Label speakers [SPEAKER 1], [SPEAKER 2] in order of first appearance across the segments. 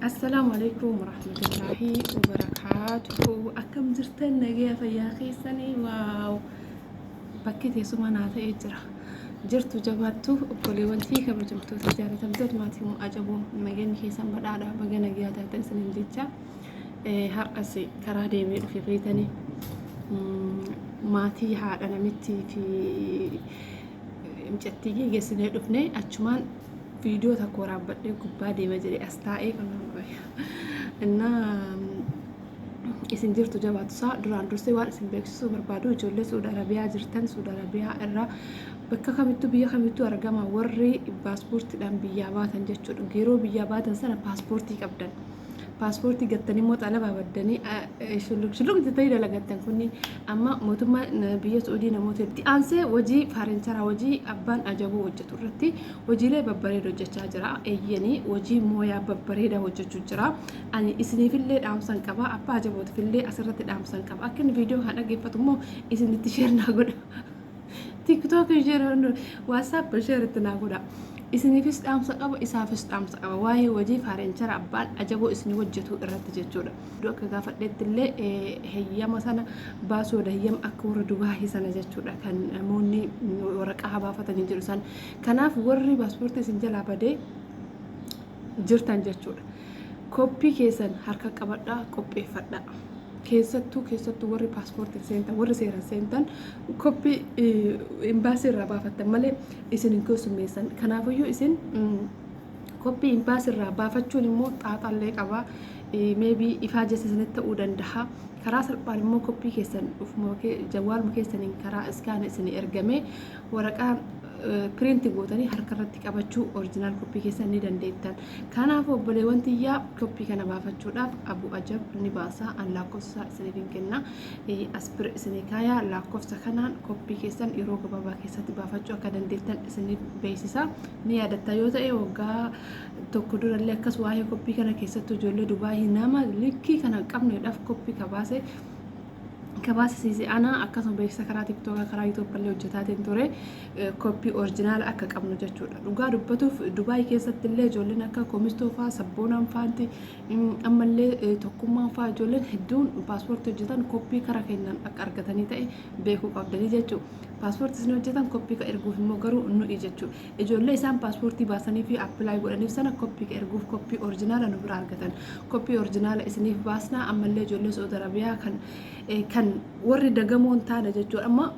[SPEAKER 1] السلام عليكم ورحمة الله وبركاته. أكم جرتن نجيا فيا خيسني واو بكيت يسوع ناتا إجرا جرتو جباتو وكلي وانتي كبرجمتو تجارة تبدأ ما تيمو أجابو مجاني خيسان بدأنا مجانا جيا تاتا سنين ديتشا هرقسي كرادي في بيتني ماتي هاد أنا متي في مجتيجي جسني دفني أشمان فيديو تكورا بدي كوبادي مجري أستائي كنا إننا isin jirtu jabaatusaa duraan dursee waan isin beeksisuu barbaadu ijoollee Suudi Arabiyaa jirtan Suudi Arabiyaa irraa bakka kamittuu biyya kamittuu argama warri paaspoortiidhaan biyyaa baatan jechuudha. Yeroo biyyaa baatan sana paaspoortii qabdan. Paaspoortii gattanii immoo xalabaa baddanii shulluq jettanii dalagattan kunni amma mootummaa biyya Suudii namoota itti aansee hojii faarencharaa hojii abbaan ajabuu hojjetu irratti hojiilee babbareeda hojjechaa jira. Eeyyanii hojii mooyaa babbareeda hojjechuu jira. Ani isiniifillee dhaamsan qaba abbaa ajabootifillee asirratti dhaamsan qaba. Akka inni viidiyoo haa dhaggeeffatu immoo isinitti sheernaa godha. TikTok sheeran WhatsApp sheeritti naa godha. Isiniifis dhaamsa qaba isaafis dhaamsa qaba waa'ee hojii faarenchara abbaan ajaboo isinii hojjetu irratti jechuudha. Iddoo akka gaafadheettillee heyyama sana baasuudha heyyama akka warra Dubaayii sana jechuudha kan namoonni waraqaa baafatanii jiru san. Kanaaf warri paaspoortii isin jalaa badee jirtan jechuudha. Koppii keessan harka qabadhaa qopheeffadhaa. Keessattuu warri paaspoortii seentan warri seeran seentan koppii imbaasii irraa baafattan malee isin hin keessummeessan. Kanaafiyyuu isin koppii imbaasii irraa baafachuun immoo xaaxallee qaba. Maybe ifaa jessisanitti ta'uu danda'a. Karaa salphaan immoo koppii keessan jawwaaluma keessaniin karaa iskaana isin ergamee waraqaa piriinti gootanii harka irratti qabachuu orjinaal koppii keessan ni dandeettan. Kanaaf obboleewwan tiyyaa koppii kana baafachuudhaaf abu ajab ni baasaa an lakkoofsa isiniif hin kenna. Aspir isinii kaayaa lakkoofsa kanaan koppii keessan yeroo gabaabaa keessatti baafachuu akka dandeettan isiniif beeksisa. Ni yaadatta yoo ta'e waggaa tokko durallee akkas waa'ee koppii kana keessattuu ijoollee Dubaayii nama likkii kana qabneedhaaf koppii kabaasisiise ana akkasuma beeksisa karaa TikTok karaa YouTube illee hojjetaatiin ture koppii orjinaala akka qabnu jechuudha. Dhugaa dubbatuuf Dubaayii keessatti illee ijoolleen akka Komistoo fa'aa sabboonaan fa'aanti ammallee tokkummaan fa'aa ijoolleen hedduun paaspoortii hojjetan koppii karaa kennan akka argatanii ta'e beekuu qabdanii jechuudha. Paaspoortii isin hojjetan koppii ka erguuf immoo garuu nuyi jechuudha. Ijoollee isaan paaspoortii baasanii fi appilaayi godhaniif sana koppii ka erguuf koppii orjinaala nu bira argatan. Koppii orjinaala isiniif baasnaa ammallee ijoollee Saudi Arabiyaa kan warri dagamoon taana jechuudha. Amma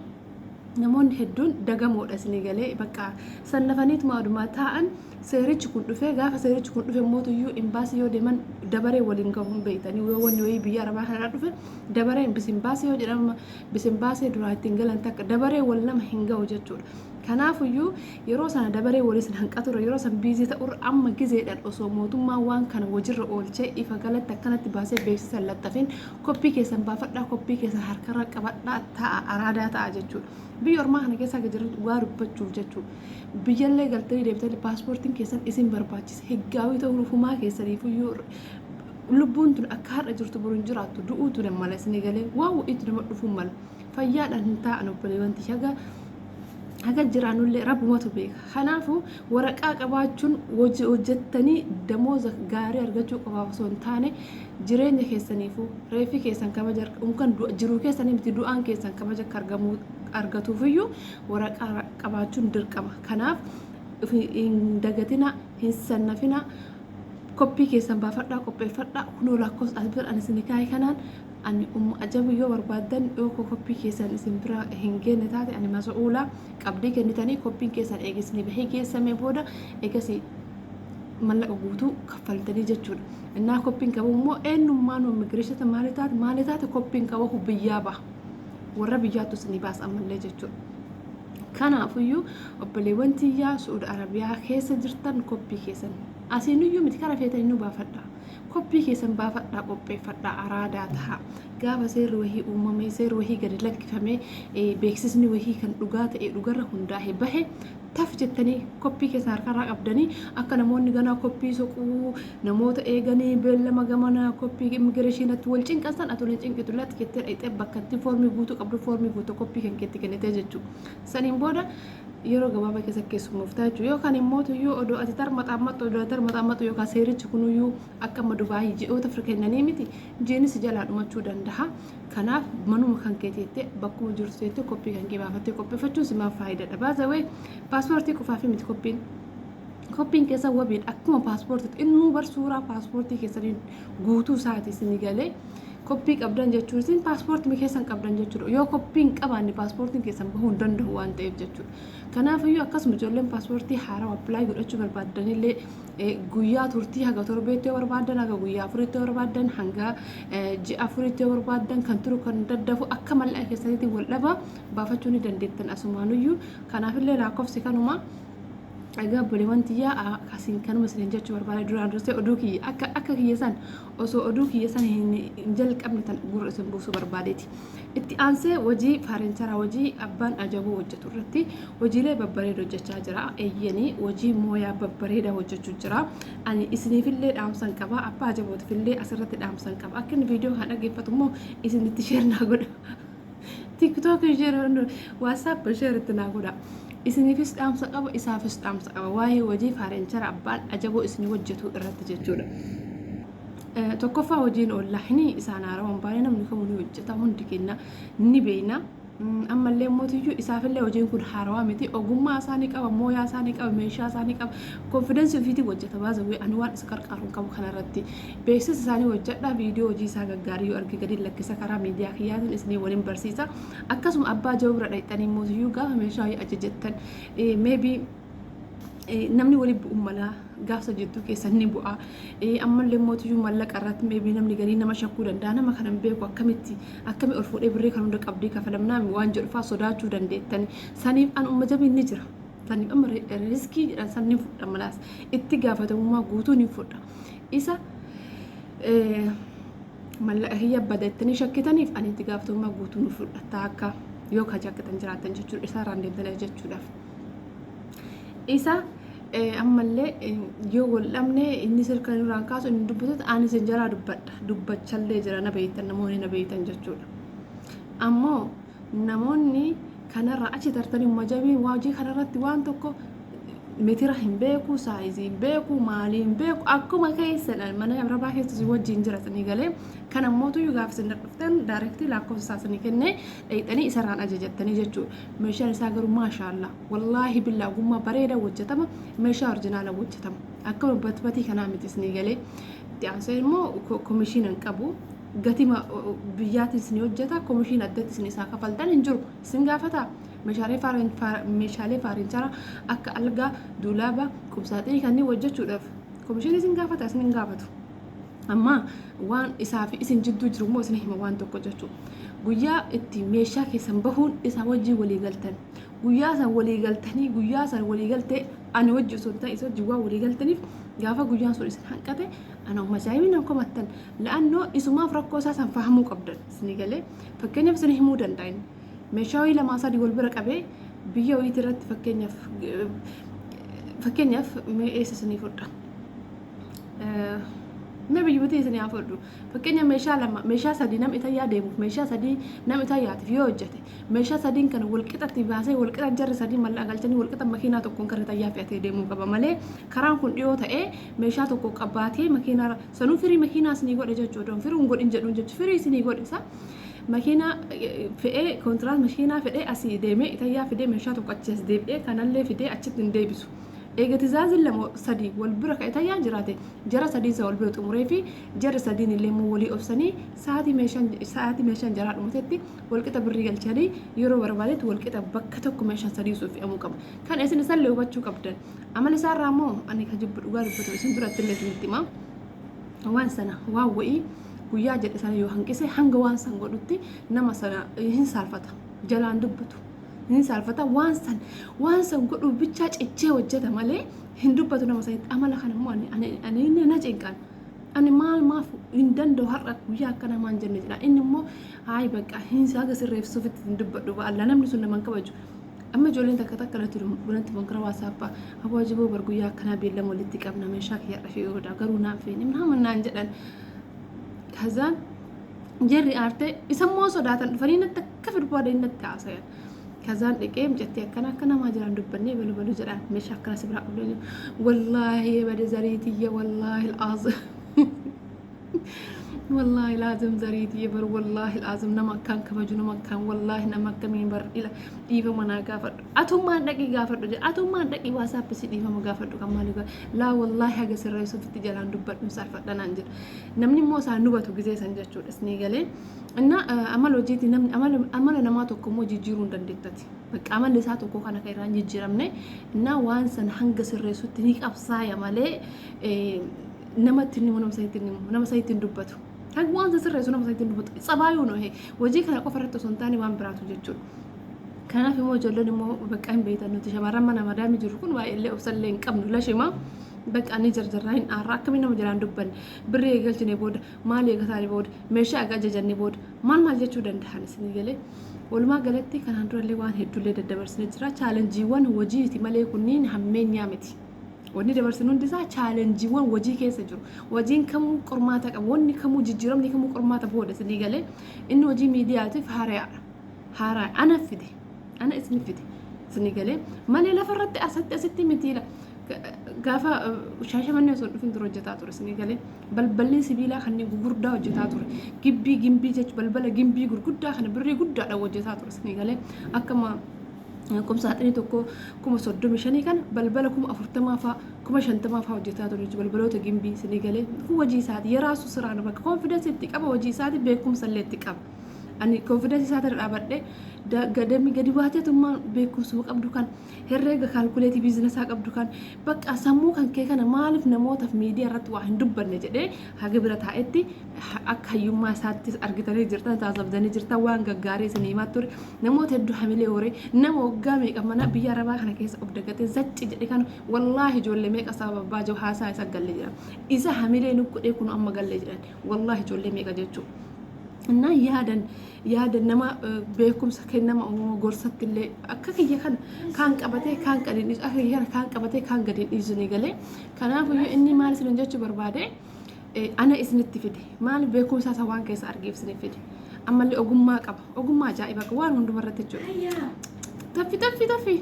[SPEAKER 1] namoonni hedduun dagamoodha isinii galee bakka sannafaniitu maadumaa taa'an seerichi kun dhufee gaafa seerichi kun dhufe mootuyyuu imbaasii yoo deeman dabaree waliin gahuun beeytanii yoo wanni wayii biyya arabaa kanaa dhufe dabareen bisimbaasii yoo jedhama bisimbaasii duraa ittiin galan takka dabaree wal nama hin gahu jechuudha. Kanaafiyyuu yeroo sana dabaree waliin hanqature yeroo san biizii ta'urra amma gizeedhaan osoo mootummaan waan kana wajirra oolchee ifa galatti akkanatti baasee beeksisan laxxafiin koppii keessan baafadhaa koppii keessan harkarra qabadhaa ta'a araadaa ta'a jechuudha. Biyya ormaa kana keessa akka jiran waa dubbachuuf jechuudha. Biyyallee galtanii deemtanii paaspoortiin keessan isin barbaachisa higgaawii ta'uu dhufumaa keessaniifiyyuu lubbuun tun akka har'a jirtu boruun jiraattu du'uutu mala isinii galee waan itti nama dhufuun mala fayyaadhaan hin taa'an obboleewwan tiyyaa haga jiraanullee rabbumatu beeka. Kanaafuu waraqaa qabaachuun hojjettanii damooza gaarii argachuu qofaaf osoo hin taane jireenya keessaniifuu reefii keessan kabaja jiruu keessanii miti du'aan keessan kabaja akka argatuufiyyuu waraqaa qabaachuun dirqama. Kanaaf hin dagatina hin sannafina koppii keessan baafadhaa qopheeffadhaa kunoo lakkoofsa as bira isin kaa'e kanaan ani ajabu yoo barbaadan yoo koppii keessan isin bira hin geenne taate ani mas'uula qabdii kennitanii koppiin keessan eegisni bahee geessamee booda eegasii mallaqa guutuu kaffaltanii jechuudha. Innaa koppiin qabu immoo eenyummaan immigireeshata maali taate koppiin qabu biyyaa baha warra biyyaattu isinii baasa ammallee jechuudha. Kanaafiyyuu obboleewwan tiyyaa Suudi Arabiyaa keessa jirtan koppii keessan asiiniyyuu miti kana feetanii nu baafadhaa. Koppii keessan baafadhaa qopheeffadhaa araadaa ta'a. Gaafa seerri wahii uumamee seerri wahii gadi lakkifamee beeksisni wahii kan dhugaa ta'e dhugarra hundaa'e bahe taf jettanii koppii keessan harkarraa qabdanii akka namoonni ganaa koppii soquu namoota eeganii beellama gamanaa koppii immigireeshinatti wal cinqasan atuleen cinqitu laatti jettee dhayxee bakka itti foormii guutuu qabdu foormii guutuu koppii kan keetti kennitee jechuudha. Saniin booda yeroo gabaabaa keessa keessummooftaa jechuudha. Yookaan immoo tuyyuu odoo ati tarmaxaammattu yookaan seerichi kunuyyuu akka amma Dubaayii ji'oota fira kennanii miti jiinis jalaa dhumachuu danda'a. Kanaaf manuma kan keeteettee bakkuma jirtu teettee koppii kan kee baafattee qopheeffachuun simaaf faayidaadha. Baasawee paaspoortii qofaaf miti koppiin keessa wabiidha. Akkuma paaspoortiitti innuu bar suuraa paaspoortii keessanii guutuu isaati isin galee. Koppii qabdan jechuun isin paaspoortii keessan qabdan jechuudha. Yoo koppiin qabaanne paaspoortiin keessan bahuu hin danda'u waan ta'eef jechuudha. Kanaafiyyuu akkasuma ijoolleen paaspoortii haaraa appilaayi godhachuu barbaadanillee guyyaa turtii haga torbeetti yoo barbaadan haga guyyaa afuritti yoo barbaadan hanga ji'a afuritti yoo barbaadan kan turu kan daddafu akka mallaqa keessanitti wal dhaba baafachuu ni dandeettan asumaanuyyuu. Kanaafillee lakkoofsi kanuma. Egaa buleewwan tiyyaa akkasiin kanuma isin jechuu barbaade duraan dursee oduu kiyya akka kiyya san osoo oduu kiyya san hin jalqabne tan gurra isin buusuu barbaadeeti. Itti aansee hojii faarencharaa hojii abbaan ajaboo hojjetu irratti hojiilee babbareeda hojjechaa jira. Eeyyanii hojii mooyaa babbareeda hojjechuu jira. Ani isiniifillee dhaamsan qaba abbaa ajabootifillee asirratti dhaamsan qaba. Akka inni viidiyoo kan dhaggeeffatu immoo isinitti sheernaa godha. TikTok sheer WhatsApp sheeritti naa godha. Isiniifis dhaamsa qaba isaafis dhaamsa qaba waa'ee hojii faarenchara abbaan ajaboo isin hojjetu irratti jechuudha. Tokkoffaa hojiin onlaayinii isaan haarawwan baay'ee namni kamuu hojjeta hundi kenna ni beekna. Ammallee mootiyyuu isaafillee hojiin kun haarawaa miti ogummaa isaanii qaba mooyaa isaanii qaba meeshaa isaanii qaba konfidensii ofiitiin hojjeta baasawee ani waan isa qarqaaruun qabu kanarratti beeksisa isaanii hojjedha viidiyoo hojii isaa gaggaarii yoo arge gadi lakkisa karaa miidiyaa kiyyaatiin isinii waliin barsiisa. Akkasuma abbaa ajaboo bira dhaqxanii mootiyyuu gaafa meeshaa ajajattan maybe namni waliin bu'uun malaa gaafsa jettuu keessan ni bu'a. Ammallee mootiyyuu mallaqa irratti maybe namni garii nama shakkuu danda'a nama kanan beeku akkamitti ol fuudhee birrii kan hunda qabdii kafalamnaa waan jedhu fa'aa sodaachuu dandeettan. Saniif an jabiin ni jira. Saniif amma riskii jedhan san ni fudha malaas itti gaafatamummaa guutuu ni fudha. Isa mallaqa hiyya badeettanii shakkitaniif ani itti gaafatamummaa guutuu ni fudha akka yoo ka jakkitan jiraatan jechuudha. Isaarraan deemtanii jechuudhaaf. Isa ammallee yoo wal dhabne inni sirka nurraan kaasu inni dubbatu ani isin jalaa dubbachallee jira na beektan namoonni na beektan jechuudha. Ammoo namoonni kanarraa achi tartanii majabii hojii kanarratti waan tokko metira hin beeku saayizii hin beeku maalii hin beeku akkuma keessan mana rabaa keessatti wajjin jiratanii galee kan ammootu gaafsin dhuftan daayirektii lakkoofsa isaanii kennee dhaqxanii isarraan ajajattanii jechuudha. Meeshaan isaa garuu maashaallah wallaahi billaa gummaa bareeda hojjetama meeshaa orjinaala hojjetama akka batbatii kanaa miti isinii galee itti aansee immoo komishiinan qabu gatii biyyaatiin isinii hojjeta komishiin addatti isin isaa kafaltan hin jiru isin gaafata. Meeshaalee faarencharaa akka algaa duulaaba qubsaaxii kanneen hojjechuudhaaf komishiin isin gaafata isin hin gaafatu. Amma waan isaa fi isin jidduu jiru immoo isin hima waan tokko jechuudha. Guyyaa itti meeshaa keessan bahuun isaa wajjin walii galtan guyyaa san walii galtanii guyyaa san walii galtee ani wajjin osoo ta'e isa wajjin waan walii galtaniif gaafa guyyaan sun isin hanqate ana masaayimiin nan komattan la'annoo isumaaf rakkoo isaa san fahamuu qabdan isin galee fakkeenyaaf isin himuu danda'in. Meeshaa lamaa sadii wal bira qabee biyya wayiitii irratti fakkeenyaaf mee eessa isinii fudha. Mee biyyootii isinii haa fudhu. Fakkeenyaaf meeshaa sadii namni tayyaa deemuuf meeshaa sadii namni tayyaatiif yoo hojjete meeshaa sadiin kana walqixatti baasee walqixa jarri sadii mallaqa galchanii walqixa makiinaa tokkoon kan tayyaa fe'atee deemuu qaba malee karaan kun dhiyoo ta'ee meeshaa tokko qabaatee makiinaa sanuu firii makiinaa isinii godhe jechuudha. Firii hin godhin jedhuun jechuudha firii isinii godhisa. Makiinaa fe'ee kontiraat makiinaa fe'ee asii deemee tayyaa fidee meeshaa tokko achi as deebi'ee kanallee fidee achitti hin deebisu. Egaa tizaazin lama sadii wal bira ka'ee tayyaan jiraate jara sadii isa wal bira xumuree fi jara sadiin illee immoo walii obsanii sa'aatii meeshaan jaraa dhumatetti walqixa birrii galchanii yeroo barbaadetti walqixa bakka tokko meeshaan sadii suuf fe'amuu qaba. Kan isin isallee hubachuu qabdan. Amala isaarraa immoo ani kan jibbu dhugaa dubbatu isin biratti illee isinitti hima. Waan sana waan wa'ii guyyaa jedhe sana yoo hanqise hanga waan san godhutti nama sana hin saalfata jalaan dubbatu hin saalfata waan san godhu bichaa cichee hojjeta malee hin dubbatu nama sanitti amala kana immoo ani na cinqan ani maaf hin danda'u har'a guyyaa akkana maan jenne jedha inni immoo hayi bakka hin saaga sirreessuufitti hin dubbadhu ba'alla namni sun naman kabaju. Amma ijoolleen takka natti bunatti bankara waasaappa aboo ajiboo bar guyyaa akkanaa beellama walitti qabna meeshaa kiyya dhafee ooda garuu naaf feene nama naan jedhan. Kazaan jarri aarte isa immoo sodaatan dhufanii natti akka firbaada inni natti haasayan. كذا دقيقة جتي أكنا ما جران دبني بلو جران مش أكنا سبرا والله بدي زريتي والله العظيم والله لازم زريتي بر والله لازم نما كان كبجو نما كان والله نما كمين بر إلى إيفا منا غافر أتوم ما دقي غافر أتوم ما دقي واساب بس إيفا ما غافر كمالي لا والله حاجة سر رئيس في تجاران دبر مسافر دنا ننجر نمني موسى نوبة وجزء سنجتشو اسني قالي إن أمل وجيتي نم أمل نما تكمو جيرون دندتتي بق أمل لساتو كو كان كيران جيرمني إن وانس حنجة سر رئيس تنيك أبصايا مالي نما تني نما سيتني دبتو هاي وان سر رئيس نما سيتني دبتو صبايو نو هي وجي كان قفرت سنتاني وان براتو جيتشو كان في موجود لنا مو بق أم بيت إنه تشمر ما أنا مدام يجركون وإلا أوصل لين كم ولا شيء ما بق أني جرجرين أراك منا مجران دبن بري قلت نبود مالي قثاني بود مشى أجا جاني بود ما جت شو دند حنس نيجله ولما قالتي كان هندور اللي وان هدول ده دبرس نجرا challenge وان وجيتي مالي كونين همين يامتي وني دبرس نون دزا challenge وان وجي كيس جرو وجين كم قرماتك وني كم جيرم ني كم قرماتك بود سنيجله إنه وجي ميدياتي في هراء أنا فدي أنا اسمي فدي سنيجله مالي لا فرت أستي متيلا قافا شاشة من يسون في درجاتور سنيجله بلبلي سبيلا خني غوردا وجاتور جنبي جت بلبلا جنبي غوردا خن بري غوردا دا وجاتور سنيجله أكما كم ساعتني تكو كم صدق مشاني كان بلبلا كم أفرتما فا كم شنتما فا وجاتور بلبلو تجنبي سنيجله هو وجي سعد يراسو سرعنا بك confidence تكابا وجي سعد بيكم سلت تكاب أني confidence سعد الأبد ده قدامي قدي واحدة ثم بيكم سوق أبدو كان هرجع calculate business هاك أبدو كان بق أسمو كان كي كان مالف نموت في ميديا رت واحد دبر نجده هاجي برا تاعتي أك هيوم ما سات أرجعتني جرتا تعذب دني جرتا وان جاري سنيمات تور نموت هدو حملي أوري نمو قامي كمان أنا بيا ربا خنا كيس أبدو كده زت جدي كان والله جول ميك أصاب باجو حاسة يسقل لي جرا إذا حملي نكو يكون أما قل لي جرا والله جول ميك أجتشو إنه يادن نما بيكم سكين نما غرست اللي أكاكي كان قبته كان قدين أكاكي كان قبته كان قدين إيزني قالي كان أقول إني مال سنجتش بربادة أنا إسنت فيدي مال بيكم ساتوان كيس أرجيف سنفيدي أما اللي أقوم ما جائبة كوان من دمرة تجوا تفي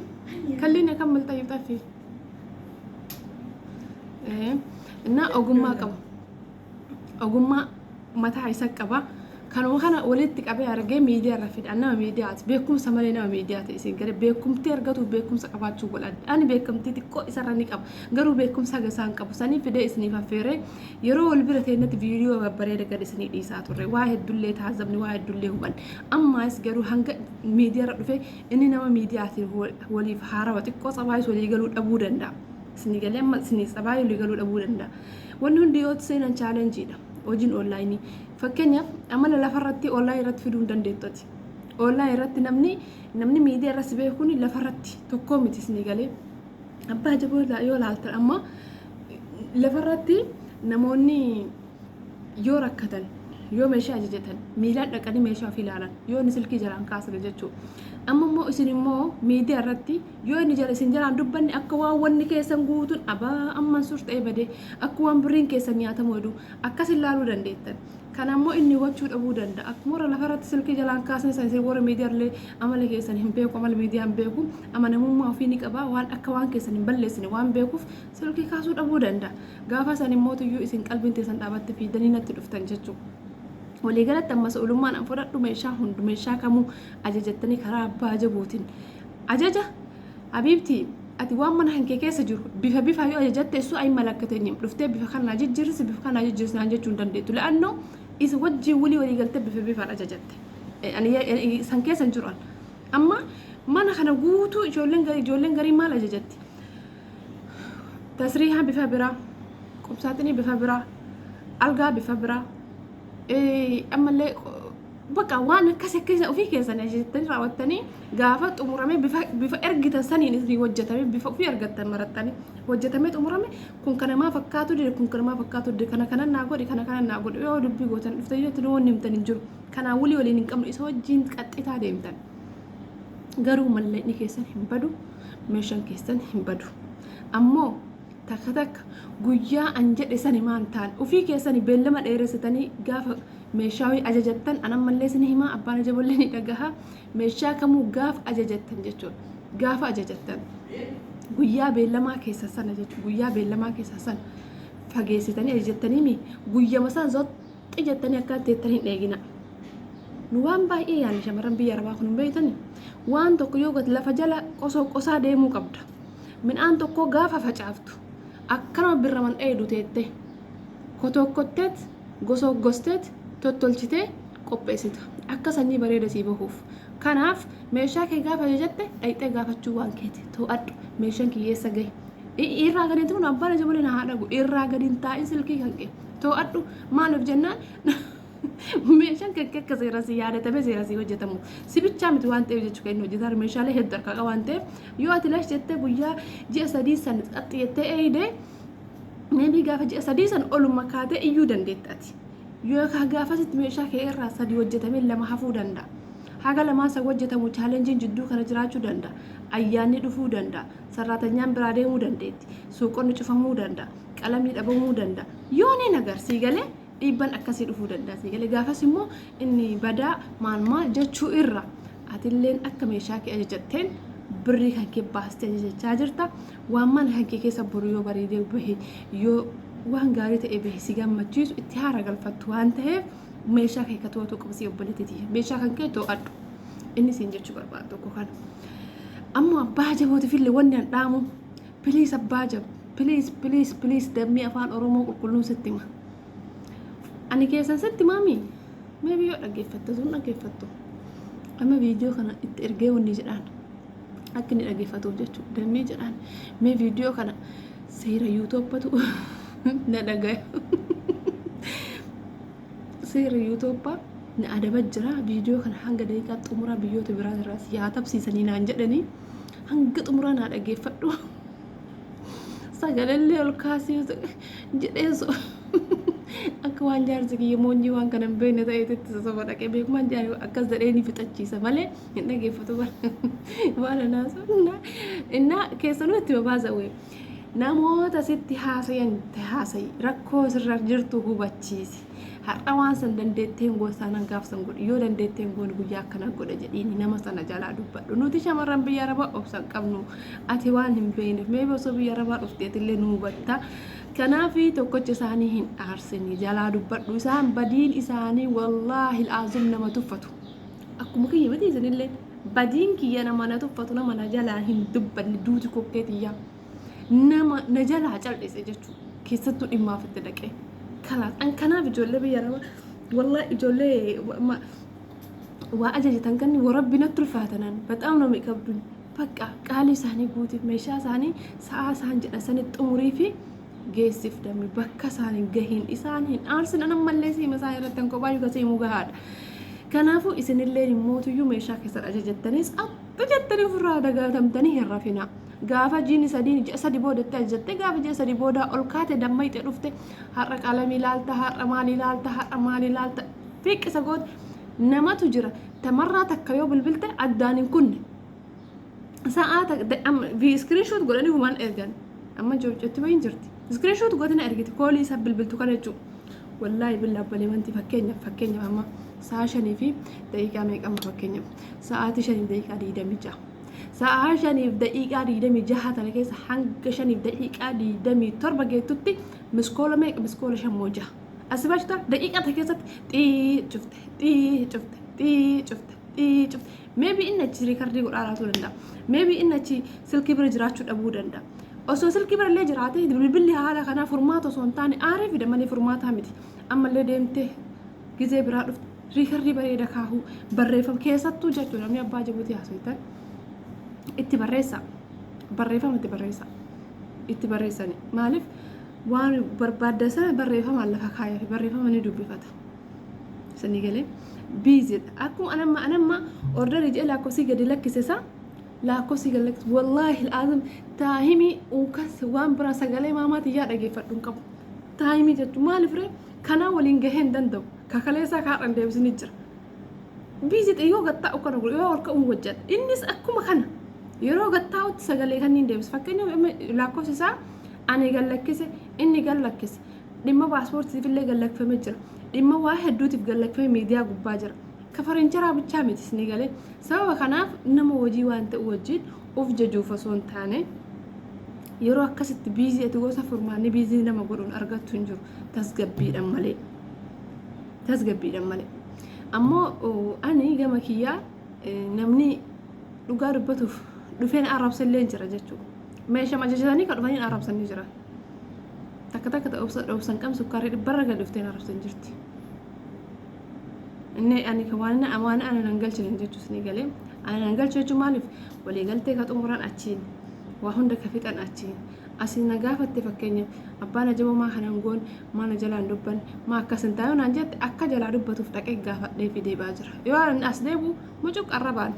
[SPEAKER 1] خليني أكمل طيب تفي إنه أقوم ما متى يسكبه كانوا ولدتك أبي أرجع ميديا رفيد أنا ميديات بيكم سمالنا ميديات إسين قريب بيكم ترجعوا بيكم سكبات شو ولد أنا بيكم تيتكو إسراني كاب قروا بيكم سان كاب سني في ده إسني ففيرة يرو البرتين نت فيديو وبريد قد إسني إيساتوري واحد دولة تعذبني واحد دولة هو أما إس قروا هنگ ميديا رفيد إني نما ميديات هو اللي في حارة وتكو صبايس واللي قالوا أبو دندا سني قال لهم سني صباي اللي قالوا أبو دندا ونهن ديوت سين challenge ده وجين أونلايني فكنيا أمانة لفرتي أونلاين رت في دون دندتاتي أونلاين رت نمني ميديا رسبيه كوني لفرتي تقومي تسني قالي أبا جبوا لا يولا على أما لفرتي نموني يورا كتل يوم ماشي أجتن ميلاد لكني ماشي في لالان يو نسلكي جران كاسر جتشو أما مو إسني مو ميديا رتي يو نجار سنجران دبني أكوا وني كيسان قوتون أبا أما سورت أي بدي أكوا برين كيسان ياتمودو أكاسي لالو دندتن كان مو إني وجود أبو دندا أكمل لفرت سلكي جلان كاسن سنسي ورا ميديا اللي عمله كيسن هم بيكو عمل ميديا هم بيكو أما نمو ما فيني كبا وان أكوان كيسن بلسني وان بيكو سلكي كاسود أبو دندا غافا سني موتو يو إسن قلبي تسن تابت في دنينا تدفتن جتشو ولي قالت مسؤول ما نفرد دمشا كمو أججتني خراب باجبوتين أججة حبيبتي أتي وام من هنك كيس جرو بيفا يو أججت سو أي ملكتني رفتي بيفا خان ناجي جرس بيفا خان ناجي جرس ناجي جوندن ديتو لأنه إذا وجه ولي قالت بيفا أججت يعني سنكيس جرال أما ما نخنا قوتو جولين غري مال أججت تسريحا بيفا برا كوبساتني بيفا برا ألقى بيفا برا أما اللي بقى وانا كذا وفي كذا نجيتني راوتني قافت أمورامي بف أرجت سنين إذا وجدتني في أرجت مرتني وجدتني أمورامي كن ما فكاتو دي كن ما فكاتو دي كنا ناقول يا ربي قوتن افتيت لون نمتن نجور كنا ولي نكمل إسوا جين قطعة ديمتن قروا من اللي نكيسن هم بدو مشان كيسن هم بدو أمو takka guyyaa an jedhe sani maan ta'an ofii keessanii beellama dheeressitanii gaafa meeshaa ajajattan anammallee isin himaa abbaan ajabollee ni dhagaha meeshaa kamuu gaafa ajajattan jechuudha gaafa ajajattan guyyaa beellamaa keessa sana jechuudha guyyaa beellamaa keessa sana fageessitanii ajajattanii guyyama san zotti jettanii akka teettanii hin eegina nu waan baay'ee yaani shamarran biyya arabaa kun hin beeytani waan tokko yoo gat lafa jala qosaa deemuu qabda midhaan tokko gaafa facaaftu akkanuma birraman dheedu teette kotokkotteet gosteet tottolchitee qopheessita akka sanyii bareeda sii bahuuf kanaaf meeshaa kee gaafa ajajatte dhayxee gaafachuu waan keeti to'adhu meeshaan kiyyeessa gahe irraa gadiin ta'uun abbaan ajabolee na haa dhagu irraa gadiin taa'in silkii kan kee to'adhu maaliif jennaan meeshaan kan akka seerasii yaadatamee seerasii hojjetamu sibichaa miti waan ta'eef jechuu kan inni hojjetaa meeshaalee hedduu harkaa waan ta'eef yoo ati lash jettee guyyaa ji'a sadii san qaxxi jettee eeyidee meebii gaafa ji'a sadii san oluma kaatee iyyuu dandeettati yoo gaafasitti meeshaa kee irraa sadii hojjetamee lama hafuu danda'a haga lamaa san hojjetamu chaalenjiin jidduu kana jiraachuu danda'a ayyaanni dhufuu danda'a sarraatanyaan biraa deemuu dandeetti suuqonni cufamuu danda'a qalamni dhabamuu danda'a yoo ni nagarsii galee dhiibban akkasii dhufuu danda'a siigalee gaafas immoo inni badaa maal jechuu irra atilleen akka meeshaa kee ajajatteen birrii kan kee baastee ajajachaa jirta waan mana kan kee keessa boru yoo bareedee bahe yoo waan gaarii ta'e bahe si gammachiisu itti haara galfattu waan ta'eef meeshaa kee to'atu qabsii obboleettii meeshaa kan kee to'adhu inni siin jechuu barbaadu tokko kana ammoo abbaa jabootiif illee wanni an dhaamu piliis abbaa jab piliis dammii afaan oromoo qulqulluun sitti hima ani keessan sitti maami meebii yoo dhaggeeffattu sun dhaggeeffattu amma viidiyoo kana itti ergee wanni jedhaan akka inni dhaggeeffatuuf jechuudha dammii jedhaan mee viidiyoo kana seera yuutuubbatu na dhagaya seera yuutuubbaa na adaba jira viidiyoo kana hanga daqiiqaa xumuraa biyyoota biraa irraas yaa tabsiisanii naan jedhanii hanga xumuraa naa dhaggeeffadhu sagalallee ol kaasii jedheesu akka waan jaarsi kiyya moonjii waan kana hin beekne ta'eetitti sosoba dhaqee beekumaan jaarsi akkas jedhee ni fixachiisa malee hin dhaggeeffatu waan anaasu innaa keessanuu itti babaasawee namoota sitti haasayan haasayi rakkoo sirra jirtu hubachiisi har'a waan san dandeetteen goosaanan gaafsan godhu yoo dandeetteen goon guyyaa akkana godha jedhiini nama sana jalaa dubbadhu nuti shamarran biyya arabaa obsan qabnu ati waan hin beekneef meebii osoo biyya arabaa dhufteetillee nu hubatta kanaafi tokkocha isaanii hin aarsini jalaa dubbadhu isaan badiin isaanii wallaahi al'aazim nama tuffatu akkuma kiyya miti isinillee badiin kiyya nama na tuffatu nama na jalaa hin dubbanne duuti kokkeetiyyaa nama na jalaa cal'ise jechuudha keessattuu dhimmaaf itti dhaqee kalaas an kanaaf ijoollee biyya arabaa wallaahi ijoollee waa ajajatan kan warabbi natti ulfaatanan baxaam nama qabdu bakka qaalii isaanii guutiif meeshaa isaanii sa'aa isaan jedhan sanitti xumurii fi geessif dammi bakka isaanii gahiin isaan hin aarsin anan mallee siima isaan irratti hin kophaa yuuka siimuu gahaadha kanaafuu isinillee himmootuyyuu meeshaa keessan ajajattanis abba jettanii ofirraa dagaatamtanii hin rafinaa gaafa jiini sadii ji'a sadii boodatti ajajatte gaafa ji'a sadii boodaa ol kaate damma ixee dhufte har'a qalamii ilaalta har'a maal ilaalta fiiqisa goote namatu jira tamarraa takka yoo bilbilte addaan hin kunne sa'aa iskiriinshoot godhanii humaan ergan amma joojjotti bahin jirti iskiriinshoot godhanii ergite koolii isa bilbiltu kana jechuudha wallaahi billaa balee wanti fakkeenyaaf amma sa'a 5 fi daqiiqaa meeqama fakkeenyaaf sa'aatii 5 daqiiqaa 26 sa'a 5 daqiiqaa 26 tana keessa hanga 5 daqiiqaa 27 geettutti miskoola 5 mooja asibachta daqiiqaa ta keessatti xii cufte maybe inni achi riikardii godhaaraatu danda'a maybe inni achi silkii bira jiraachuu dhabuu danda'a osoo silkii bira illee jiraate bilbilli haala kanaa furmaata osoo hin taane aaree fidamanii furmaataa miti ammallee deemtee gizee biraa dhufte riikardii bareeda kaahuu barreeffama keessattuu jechuudha namni abbaa jabuutii haasawaitan itti barreeffama itti barreessani maaliif waan barbaadda sana barreeffamaan lafa kaayee barreeffama ni dubbifata sanii galee biizidha akkuma anamma ordarii jedhe lakkoofsii gadi lakkisesa lakkoofsii gadi lakkise wallaahi al'aazim taahimii unkas waan biraa sagalee maamaatii yaa dhageeffadhu hin qabu taahimii jechuun maaliif ree kanaa waliin gahee hin danda'u kakaleessaa kaadhaan deebisni jira biizidha yoo gattaa ukkana godhu yoo harka wajjata innis akkuma kana yeroo gattaa'utti sagalee kanniin deebis fakkeenyaaf lakkoofsi isaa أنا قال لك كذا إني قال لك كذا لما باسبورت في اللي قال لك في مجرى لما واحد دوتي قال لك في ميديا قباجر كفرين جرا بتشامي تسني قال سوا خناف إنما وجي وانت وجين وفججو فصون تاني يروح كست بيزي أتقول سفر ماني بيزي لما قولون أرجع تنجر تسقبي أمالي أما أنا جم كيا نمني لقار بتوف لفين أعرب سلين جرا جتشو ماشي ما جتاني كرفاني أعرب سني جرا تك أوصل كم سكري برا قال لفتين أعرب سنجرتي إني أنا كمان أمانة أنا نقلت نجتشو سني قالي أنا نقلت شو مالف ولي قلت كات أموران أتشين وهندك كفيت أن أتشين أسين نجافة تفكيني أبانا جبوا ما خنقول ما نجلان دبن ما كسنتايون أنجت أكجل عربة تفتك إجافة لي في دي باجر يوان أسدبو مجوك الربان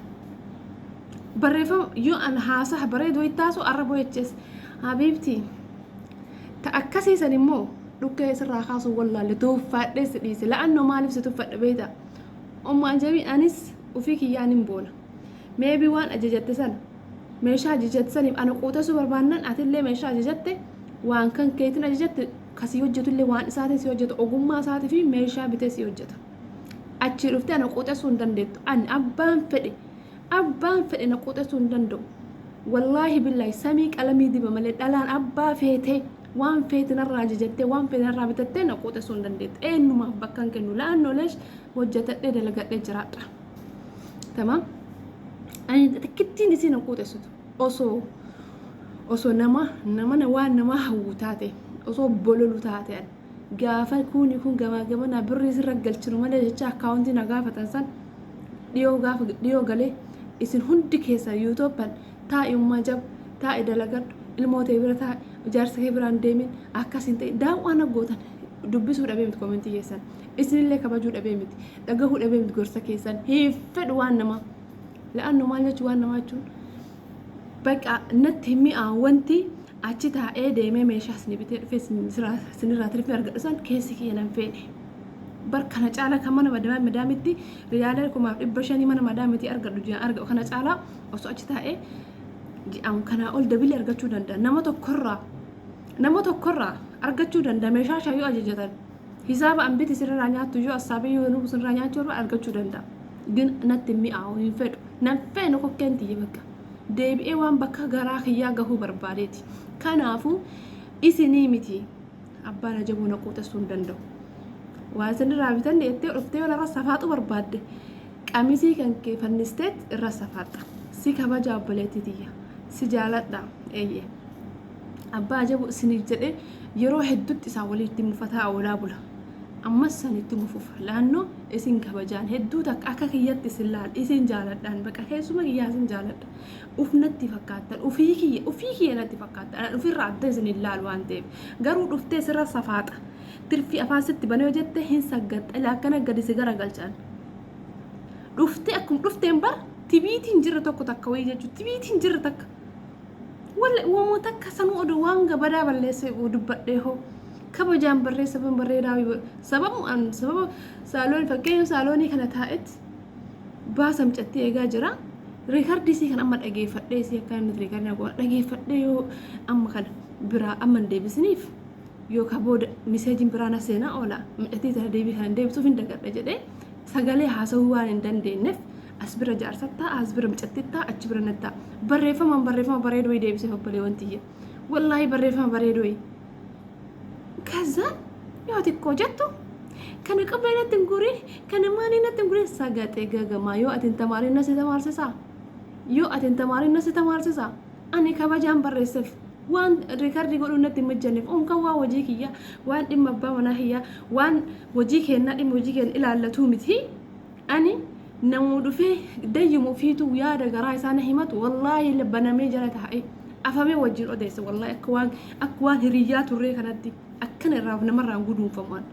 [SPEAKER 1] بريفم يو أن هاسه بريد ويتاسو الربو يتجس حبيبتي تأكسي سنمو لوكا يسر خاصو والله لتوفى ليس لأنه ما نفسي توفى بيتا أم أنجبي أنس وفيك يعني مبونا maybe وان أججت سنة meeshaa ajajataniif ana quuta barbaannan atillee meeshaa ajajatte waan kan keetin ajajatte kasii hojjetullee waan isaatiin si hojjetu ogummaa isaatii fi meeshaa bitee si hojjeta achi dhufte ana quuxesuu hin dandeettu ani abbaan fedhe na quuxesuu hin danda'u wallaahi billaahi samii qalamii diba malee dhalaan abbaa feetee waan feetinarraa ajajattee waan feetinarraa bitattee na quuxesuu hin dandeettu eenyumaaf bakkan kennu la'annoo leesh hojjetadhee dalagadhee jiraadha tamam ani takittiin isin quuxessutu osoo nama waan nama hawwu taate osoo bololu taate gaafa kuni kun gama na birrii sirra galchinu malee jecha akkaawuntii na gaafatan san dhiyoo galee isin hundi keessa yuutuuban taa'e ummaa jab taa'e dalagadhu ilmootee bira taa'e ijaarsa kee biraan deemin akkasiin ta'e daawwaan aggootan dubbisuu dhabee miti koomentii keessan isinillee kabajuu dhabee miti dhagahuu dhabee miti gorsa keessan hiiffedhu waan nama لأنه ما ليش وانا ما تشون بقى نتهمي وانتي أشيتها إيه ما ماشي سني بتر في سنرات رفي أرجع إنسان كيسي كي أنا فيني بركنا تعالى كمان مدامتي رجالكم ما إبشاني من مدامتي أرجع رجال أرجع وخنا تعالى أصو أشيتها إيه أم كنا أقول دبلي أرجع شو دندا نما تكرر أرجع شو دندا ماشي شيء أجي حساب أم بيتي سر رانيات تجوا السابي يونو سر رانيات جوا أرجع شو دندا جن نتهمي ينفد نفين كوكنتي بك ديب وان بكا غرا خيا غهو برباديتي كنافو اسني متي ابانا جبونا قوتسون دندو واسن رابطن ديتي رفتي ولا رصفاتو برباد قميصي كنك فنستت رصفات سي كباجا بليتيتيا سجالدا ايه ابا جبو سني جدي يروح الدت ساوليتي مفتا ولا بلا أما السنة تمفوف لأنه إسين كبجان هدوتك أكاكيات تسلال إسين جالدان بقى كيسوما ياسين جالد وفنتي فكاتن وفيكي أنا تفكاتن أنا وفي رعد زين اللال وانتي قرود وفتي سر صفات ترفي أفاسد تبني وجدت هين سجد إلا كان قد سجارة قلشان رفتي مبر تبيتين جرتك وتكويجة تبيتين جرتك ولا ومتك سنو أدوانغ بدا بالليس ودبده كبجان بري سبب بري راوي سبب سالون فكين سالوني كانت هائت باسم جتي اجا جرا ريكاردي سي كان امد اجي فدي سي كان ريكاردي اغو اجي فدي يو ام كان برا امن دي بسنيف يو كبود مساجين برانا سينا اولا مدتي تهدي بي كان دي سوفين دغد جدي سغالي حاسوان اندن دي نف اسبر جارستا اسبر مجتتا اجبرنتا بريفما بريدو دي بسي فبلي وانتي والله بريفما كذا يوتي كوجتو كان قبلنا تنقوري كان مانينا تنقوري ساقاتي غاغما يو اتن تمارين ناس تمارسسا اني كبجان برسف وان ريكاردي يقولوا نتي مجنف كوا وجيك يا وان ام با مناهيا وان وجيك هنا ام وجيك الى لتومتي اني نمود في ديمو فيتو يا دغراي سانه همت والله لبنا مي جرت حقي افهمي وجين اوديس والله اكوان هريات ريكانتي أكن الرافنا مرة نقولون فمان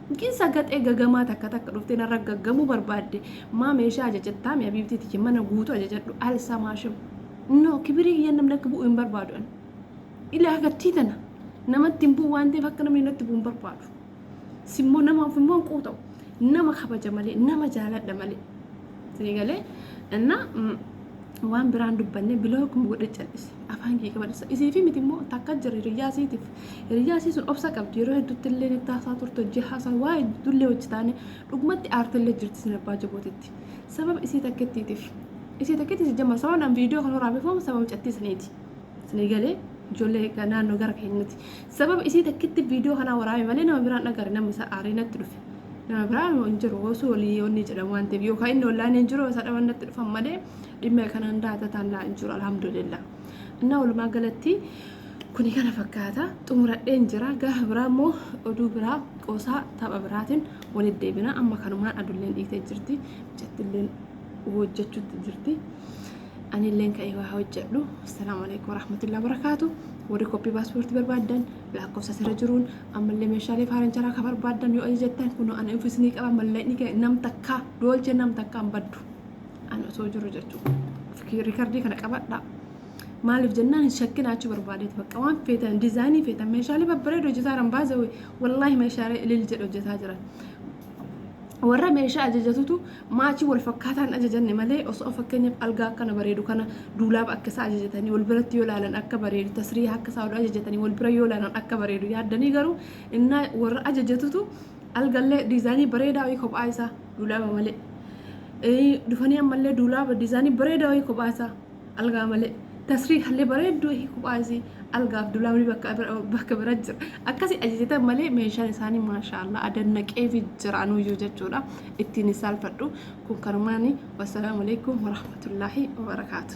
[SPEAKER 1] يمكن ساقط إجا تك رفتنا رجع جمو برباد ما ماشي أجا جتام يا بيبتي تيجي ما نقوتو أجا جتلو أهل ساماشم نو كبيري ينام نكبو إن بربادون إلا هكذا تيتنا نما تيمبو وانتي فكنا من نتبو إن بربادو سيمو نما في مون قوتو نما خبا جمالي نما جالات دمالي سيقالي أنا وان براندو بني بلوكم بقول جالس fangii qaban isii fi miti immoo takka jirri hiriyaasiitiif sun obsa qabdi yeroo hedduutti illee ni taasaa turte hojii haasaa waa dullee hojjetaane dhugumatti aartillee jirti sin abbaa jabootitti sababa isii takkittiif jamma sababa naan viidiyoo kan waraabeffamu sababa cattiisaniiti sinii galee ijoollee naannoo gara keenyatti sababa isii takkitti viidiyoo kanaa waraabe malee nama biraan dhagare nama isa aarinatti dhufe nama biraan hin jiru osoo olii yoonni jedhamu waan ta'eef yookaan inni ollaan hin jiru isa dhabannatti dhufan malee dhimma kanaan daatataan laa hin jiru alhamdulillah innaa walumaa galatti kuni kana fakkaata xumuradheen jira gaafa biraa immoo oduu biraa qoosaa tapha biraatiin walitti deebina amma kanumaan adulleen dhiitee jirti jattilleen hojjechuutti jirti ani illeen ka'ee waa hojjedhu assalaamu alaykum warahmatullahi wabarakaatu warri koppii paaspoortii barbaadan lakkoofsa sirra jiruun ammallee meeshaalee faarancharaa ka barbaadan yoo jettan kun ani ofiisnii qaba mallee nam takka doolchee nam takka hin baddu ani osoo jiru jechuudha riikardii kana qabadha maaliif jennaan shakkina achi barbaadeet bakka waan feetan diizaayinii feetan meeshaalee babbareedoo hojjetaa jiran baazee wallaahi meeshaalee ilil jedhu hojjetaa jiran warra meeshaa ajajatutu maachi wal fakkaataan ajajanne malee osoo fakkeenyaaf algaa akkana bareedu kana duulaaf akka isaa ajajatanii wal biratti yoo ilaalan akka bareedu tasrii akka isaa ajajatanii wal bira yoo ilaalan akka bareedu yaaddanii garuu inna warra ajajatutu algallee diizaayinii bareedaa wayii kophaa isaa duulaaf malee dhufanii ammallee duulaaf diizaayinii bareedaa wayii kophaa isaa algaa malee tasrii hallee bareedduu wayii kophaa isii algaaf duulaafni bakka bira jira akkasii ajajatan malee meeshaan isaanii maashaallah adannaqee fi jiraanuyyuu jechuudha ittiin isaalfadhu kun kanumaani wassalaamu alaykum warahmatullaahi wabarakaatu